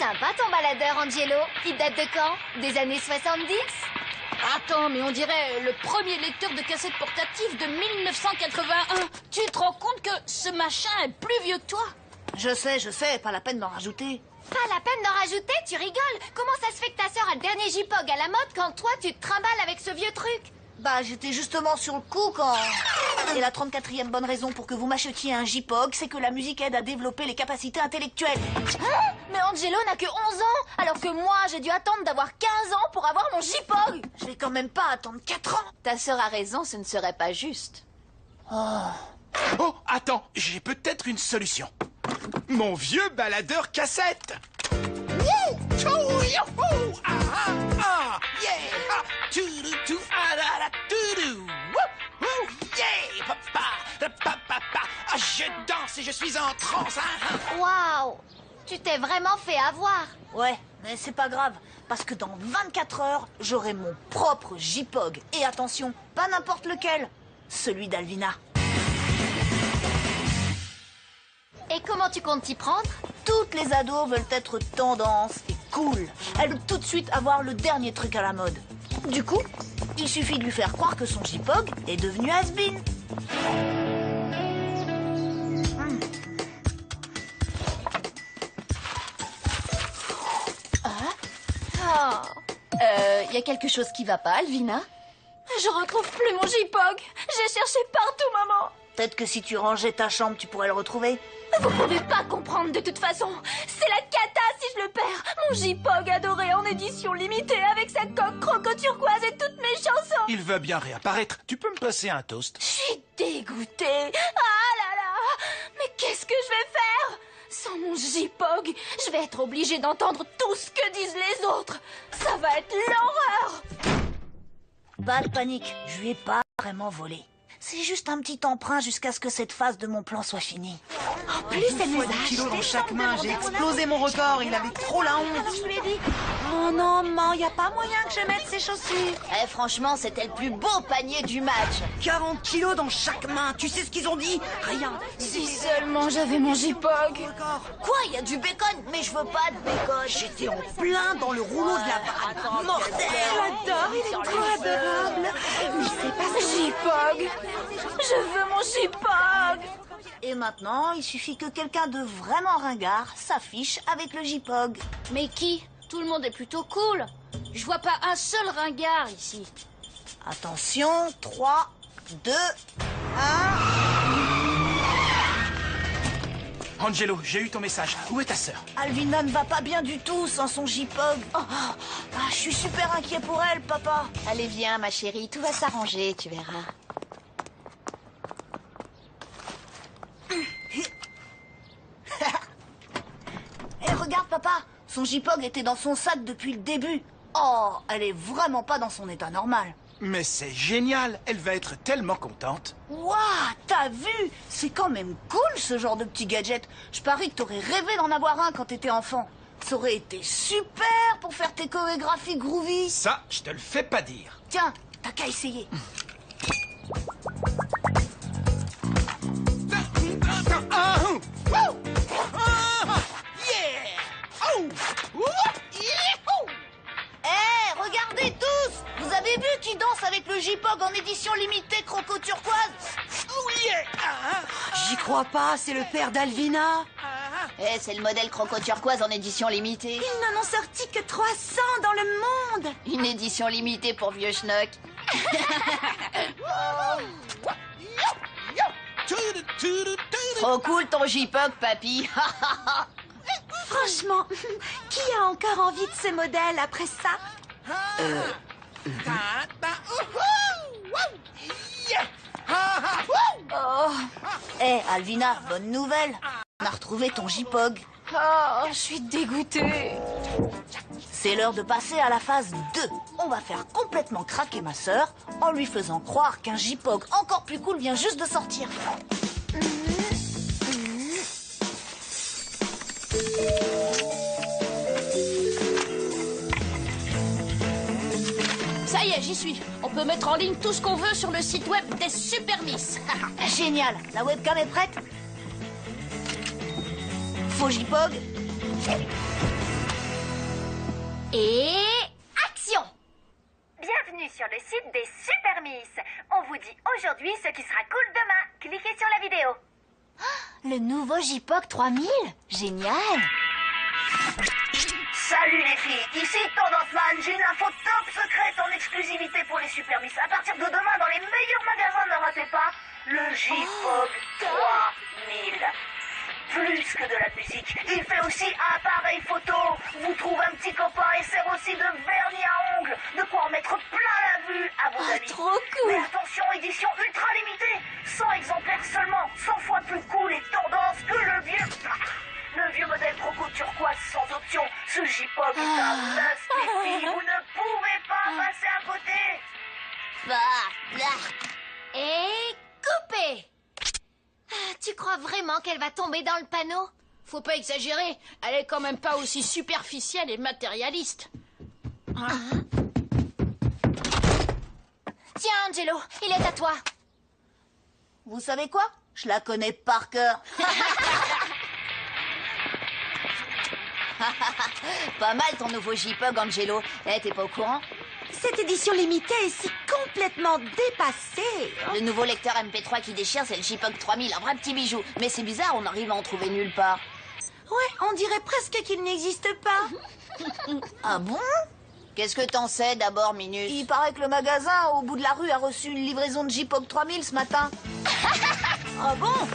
Sympa ton baladeur, Angelo. Il date de quand? Des années 70? Attends, mais on dirait le premier lecteur de cassette portatif de 1981. Tu te rends compte que ce machin est plus vieux que toi? Je sais, pas la peine d'en rajouter. Pas la peine d'en rajouter, tu rigoles. Comment ça se fait que ta sœur a le dernier J-Pog à la mode quand toi tu te trimbales avec ce vieux truc? Bah, j'étais justement sur le coup quand... Et la 34e bonne raison pour que vous m'achetiez un J-Pog, c'est que la musique aide à développer les capacités intellectuelles. Hein? Mais Angelo n'a que 11 ans, alors que moi, j'ai dû attendre d'avoir 15 ans pour avoir mon J-Pog. Je vais quand même pas attendre 4 ans. Ta sœur a raison, ce ne serait pas juste. Oh, attends, j'ai peut-être une solution. Mon vieux baladeur cassette. Wouh! Tchou, youhou! Ah, ah, ah! Yeah! Ah! Toudou, ah, la, la, toudou! Wouh! Wouh! Yeah! Papa! Papa! Ah, je danse et je suis en transe! Ah, ah. Waouh! Tu t'es vraiment fait avoir. Ouais, mais c'est pas grave, parce que dans 24 heures, j'aurai mon propre J-Pog. Et attention, pas n'importe lequel, celui d'Alvina. Et comment tu comptes t'y prendre? Toutes les ados veulent être tendance et cool. Elles veulent tout de suite avoir le dernier truc à la mode. Du coup, il suffit de lui faire croire que son J-Pog est devenu has-been. Y a quelque chose qui va pas, Alvina? Je retrouve plus mon J-Pog. J'ai cherché partout, maman. Peut-être que si tu rangeais ta chambre, tu pourrais le retrouver. Vous pouvez pas comprendre de toute façon. C'est la cata si je le perds. Mon J-Pog adoré en édition limitée avec sa coque croco turquoise et toutes mes chansons. Il va bien réapparaître. Tu peux me passer un toast? Je suis dégoûtée. Ah là là. Mais qu'est-ce que je vais faire? Sans mon J-Pog, je vais être obligée d'entendre tout ce que disent les autres. Ça va être l'horreur. Pas de panique, je lui ai pas vraiment volé. C'est juste un petit emprunt jusqu'à ce que cette phase de mon plan soit finie. En plus, elle nous a 10 kilos dans acheté chaque sans main, demander j'ai mon explosé mon record, il avait trop la honte. Je vous l'ai dit. Oh non, maman, y a pas moyen que je mette ces chaussures. Eh, franchement, c'était le plus beau panier du match. 40 kilos dans chaque main, tu sais ce qu'ils ont dit? Rien. Si seulement j'avais mon J-Pog. Quoi, il y a du bacon? Mais je veux pas de bacon. J'étais en plein dans le rouleau de la vanne. Mortel. J'adore, il est trop adorable. Mais c'est pas J-Pog. Je veux mon J-Pog. Et maintenant, il suffit que quelqu'un de vraiment ringard s'affiche avec le J-Pog. Mais qui? Tout le monde est plutôt cool. Je vois pas un seul ringard ici. Attention, 3, 2, 1... Angelo, j'ai eu ton message. Où est ta sœur? Alvina ne va pas bien du tout sans son J-Pog. Je suis super inquiet pour elle, papa. Allez, viens, ma chérie, tout va s'arranger, tu verras. Hé, regarde, papa. Son J-Pog était dans son sac depuis le début. Oh, elle est vraiment pas dans son état normal. Mais c'est génial, elle va être tellement contente. Waouh, t'as vu? C'est quand même cool ce genre de petit gadget. Je parie que t'aurais rêvé d'en avoir un quand t'étais enfant. Ça aurait été super pour faire tes chorégraphies groovy. Ça, je te le fais pas dire. Tiens, t'as qu'à essayer. Regardez tous! Vous avez vu qui danse avec le J-Pog en édition limitée croco turquoise? Oh yeah! J'y crois pas, c'est le père d'Alvina. Eh, c'est le modèle croco turquoise en édition limitée. Ils n'en ont sorti que 300 dans le monde. Une édition limitée pour vieux schnock. Trop cool ton J-Pog, papy. Franchement, qui a encore envie de ce modèle après ça? Hé, Alvina, bonne nouvelle. On a retrouvé ton J-Pog. Oh, je suis dégoûtée. C'est l'heure de passer à la phase 2. On va faire complètement craquer ma sœur en lui faisant croire qu'un J-Pog encore plus cool vient juste de sortir. Ça y est, j'y suis. On peut mettre en ligne tout ce qu'on veut sur le site web des Super Miss. Génial, la webcam est prête? Faux J-Pog. Et... action! Bienvenue sur le site des Super Miss. On vous dit aujourd'hui ce qui sera cool demain. Cliquez sur la vidéo. Le nouveau JPOG 3000? Génial! Salut les filles, ici Tendance Man, j'ai une info top secrète en exclusivité pour les Super Miss. À partir de demain, dans les meilleurs magasins, ne ratez pas le JPOG 3000. Plus que de la musique, il fait aussi un appareil photo, vous trouve un petit copain et sert aussi de vernis à ongles, de quoi en mettre plein la vue à vos amis. Trop cool. Mais attention, édition ultra limitée, 100 exemplaires seulement, 100 fois plus cool et tendance que le vieux modèle Croco turquoise sans option. Ce JPOG est un must, les filles, vous ne pouvez pas passer à côté. Et... coupé! Tu crois vraiment qu'elle va tomber dans le panneau? Faut pas exagérer, elle est quand même pas aussi superficielle et matérialiste. Tiens, Angelo, il est à toi. Vous savez quoi? Je la connais par cœur. Pas mal ton nouveau JPOG, Angelo. Eh, t'es pas au courant? Cette édition limitée est si complètement dépassée. Le nouveau lecteur MP3 qui déchire, c'est le JPOG 3000, un vrai petit bijou. Mais c'est bizarre, on arrive à en trouver nulle part. Ouais, on dirait presque qu'il n'existe pas. Ah bon? Qu'est-ce que t'en sais d'abord, Minus? Il paraît que le magasin au bout de la rue a reçu une livraison de JPOG 3000 ce matin. Ah bon?